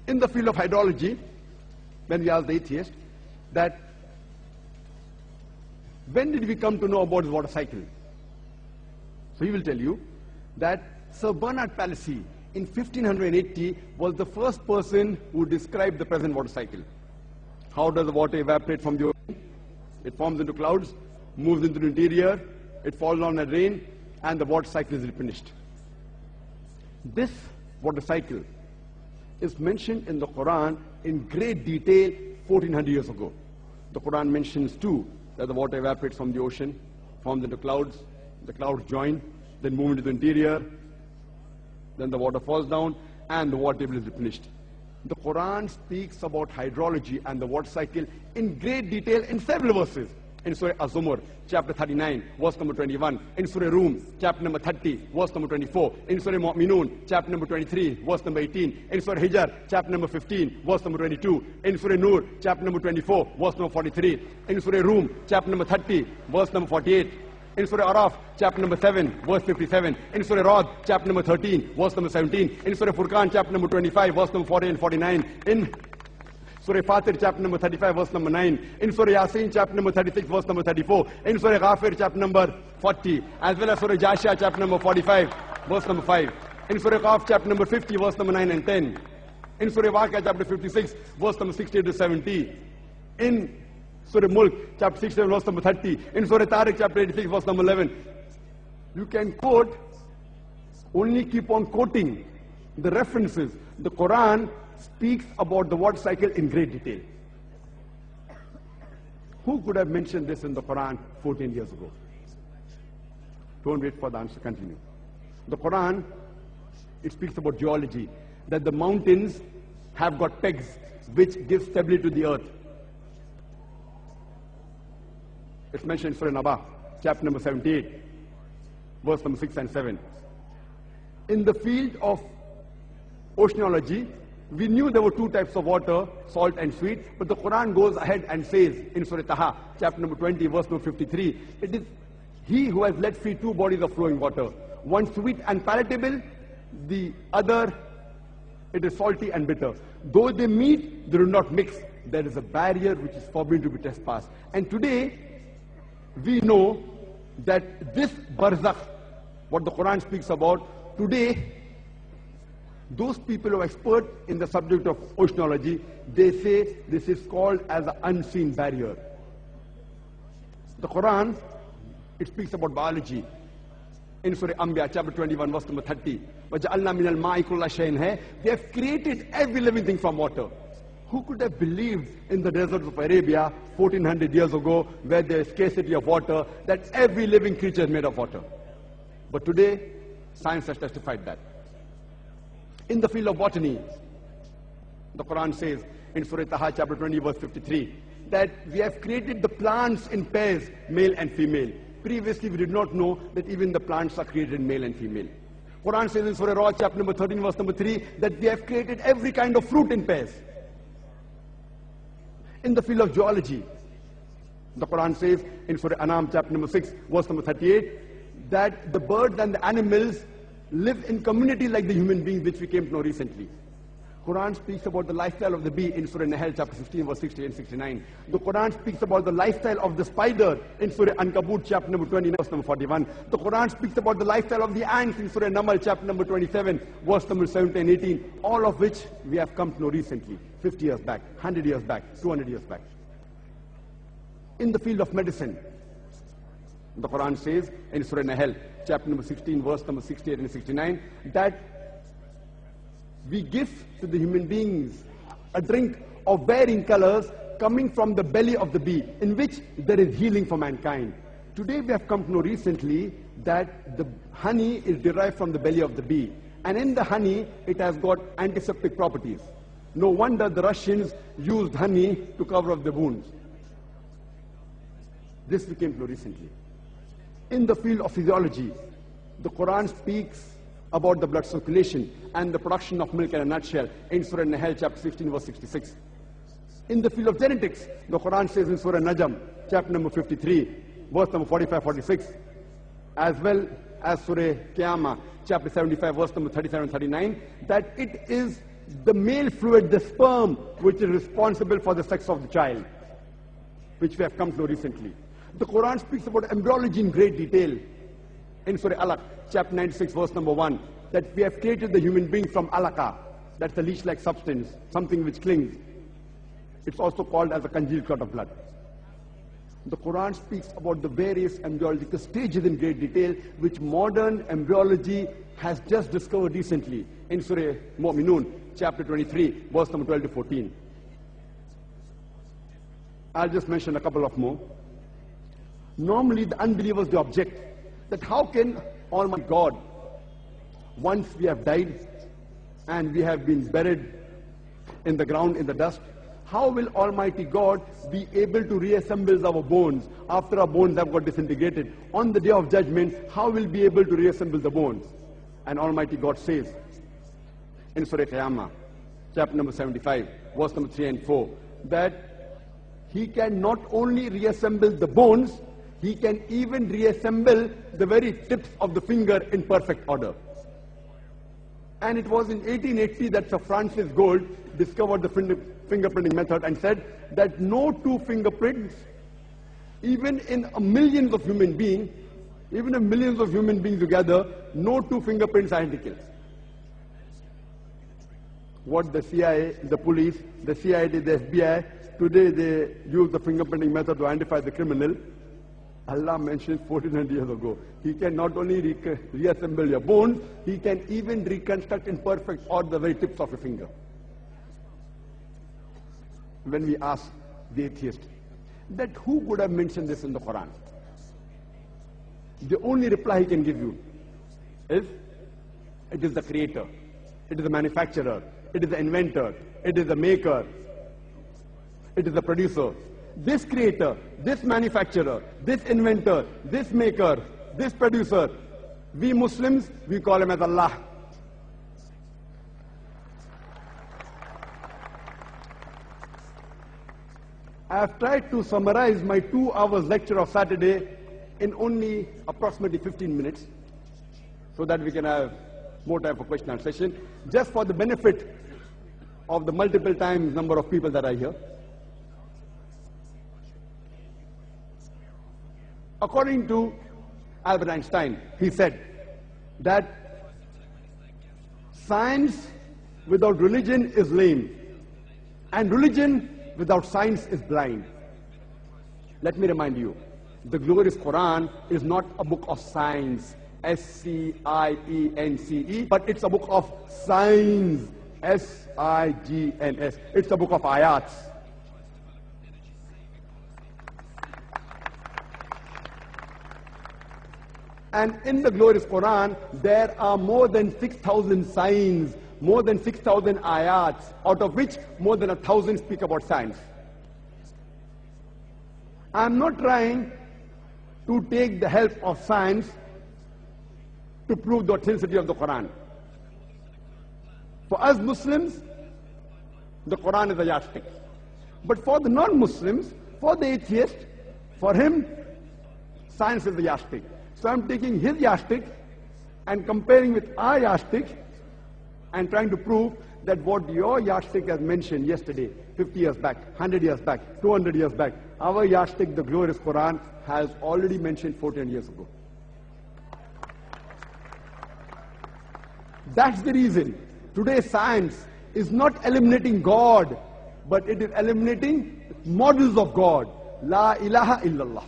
In the field of hydrology, when we asked the atheist that when did we come to know about the water cycle? So he will tell you that Sir Bernard Palissy in 1580 was the first person who described the present water cycle. How does the water evaporate from the ocean? It forms into clouds, moves into the interior, it falls down as rain, and the water cycle is replenished. This water cycle is mentioned in the Quran in great detail 1400 years ago. The Quran mentions too that the water evaporates from the ocean, forms into clouds, the clouds join, then move into the interior, then the water falls down, and the water table is replenished. The Quran speaks about hydrology and the water cycle in great detail in several verses. In Surah Az-Zumar, chapter 39, verse number 21. In Surah Rum, chapter number 30, verse number 24. In Surah Mu'minun, chapter number 23, verse number 18. In Surah Hijr, chapter number 15, verse number 22. In Surah Nur, chapter number 24, verse number 43. In Surah Rum, chapter number 30, verse number 48. In Surah Araf, chapter number 7, verse 57. In Surah Ra'd, chapter number 13, verse number 17. In Surah Furqan, chapter number 25, verse number 40 and 49. In Surah Fatir, chapter number 35, verse number 9. In Surah Yasin, chapter number 36, verse number 34. In Surah Ghafir, chapter number 40. As well as Surah Jashiya, chapter number 45, verse number 5. In Surah Qaf, chapter number 50, verse number 9 and 10. In Surah Waqiah, chapter 56, verse number 68 to 70. In Surah Mulk, chapter 67, verse number 30. In Surah Tariq, chapter 86, verse number 11. You can quote, only keep on quoting the references. The Quran speaks about the water cycle in great detail. Who could have mentioned this in the Quran 14 years ago? Don't wait for the answer, continue. The Quran, it speaks about geology, that the mountains have got pegs which give stability to the earth. It's mentioned in Surah Naba, chapter number 78, verse number 6 and 7. In the field of oceanology, we knew there were two types of water, salt and sweet, but the Quran goes ahead and says in Surah Taha, chapter number 20, verse number 53, it is he who has let free two bodies of flowing water, one sweet and palatable, the other it is salty and bitter. Though they meet, they do not mix. There is a barrier which is forbidden to be trespassed. And today, we know that this barzakh, what the Quran speaks about, today, those people who are expert in the subject of oceanology, they say this is called as an unseen barrier. The Quran, it speaks about biology. In Surah Anbiya, chapter 21, verse number 30, وَجَعَلْنَا مِنَ الْمَاءِ كُلَّ شَيْءٍ hai. They have created every living thing from water. Who could have believed in the deserts of Arabia 1400 years ago, where there is scarcity of water, that every living creature is made of water? But today, science has testified that. In the field of botany, the Quran says in Surah Taha, chapter 20, verse 53, that we have created the plants in pairs, male and female. Previously, we did not know that even the plants are created in male and female. Quran says in Surah Ra'd, chapter number 13, verse number 3, that we have created every kind of fruit in pairs. In the field of geology, the Quran says in Surah Anam, chapter number 6, verse number 38, that the birds and the animals live in community like the human beings, which we came to know recently. Quran speaks about the lifestyle of the bee in Surah Nahl, chapter 15, verse 60 and 69. The Quran speaks about the lifestyle of the spider in Surah Ankabut, chapter number 20, verse number 41. The Quran speaks about the lifestyle of the ants in Surah Namal, chapter number 27, verse number 17 and 18, all of which we have come to know recently, 50 years back, 100 years back, 200 years back. In the field of medicine, the Quran says in Surah Nahl, chapter number 16, verse number 68 and 69, that we give to the human beings a drink of varying colors coming from the belly of the bee, in which there is healing for mankind. Today we have come to know recently that the honey is derived from the belly of the bee, and in the honey it has got antiseptic properties. No wonder the Russians used honey to cover up their wounds. This we came to know recently. In the field of physiology, the Quran speaks about the blood circulation and the production of milk in a nutshell in Surah Nahl, chapter 16, verse 66. In the field of genetics, the Quran says in Surah Najm, chapter number 53, verse number 45-46, as well as Surah Qiyamah, chapter 75, verse number 37 and 39, that it is the male fluid, the sperm, which is responsible for the sex of the child, which we have come to know recently. The Quran speaks about embryology in great detail. In Surah Alaq, chapter 96, verse number 1, that we have created the human being from alaqa. That's a leech-like substance, something which clings. It's also called as a congealed clot of blood. The Quran speaks about the various embryological stages in great detail, which modern embryology has just discovered recently. In Surah Mu'minun, chapter 23, verse number 12 to 14. I'll just mention a couple of more. Normally, the unbelievers, they object that how can Almighty God, once we have died and we have been buried in the ground, in the dust, how will Almighty God be able to reassemble our bones after our bones have got disintegrated? On the day of judgment, how will be able to reassemble the bones? And Almighty God says in Surah Qiyamah, chapter number 75, verse number 3 and 4, that He can not only reassemble the bones, He can even reassemble the very tips of the finger in perfect order. And it was in 1880 that Sir Francis Gould discovered the fingerprinting method and said that no two fingerprints, even in millions of human beings, even if millions of human beings together, no two fingerprints are identical. What the CIA, the police, the CID, the FBI, today they use the fingerprinting method to identify the criminal. Allah mentioned 1400 years ago. He can not only reassemble your bones, He can even reconstruct in perfect order the very tips of your finger. When we ask the atheist that who would have mentioned this in the Quran, the only reply he can give you is, it is the creator, it is the manufacturer, it is the inventor, it is the maker, it is the producer. This creator, this manufacturer, this inventor, this maker, this producer, we Muslims, we call him as Allah. I have tried to summarize my 2 hours lecture of Saturday in only approximately 15 minutes, so that we can have more time for question and session, just for the benefit of the multiple times number of people that are here. According to Albert Einstein, he said that science without religion is lame, and religion without science is blind. Let me remind you, the glorious Quran is not a book of science, S-C-I-E-N-C-E, but it's a book of signs, S-I-G-N-S. It's a book of ayats. And in the glorious Quran, there are more than 6,000 signs, more than 6,000 ayats, out of which more than 1,000 speak about science. I'm not trying to take the help of science to prove the authenticity of the Quran. For us Muslims, the Quran is a yardstick. But for the non-Muslims, for the atheist, for him, science is the yardstick. So I'm taking his yardstick and comparing with our yardstick and trying to prove that what your yardstick has mentioned yesterday, 50 years back, 100 years back, 200 years back, our yardstick, the glorious Quran, has already mentioned 14 years ago. That's the reason today science is not eliminating God, but it is eliminating models of God. La ilaha illallah.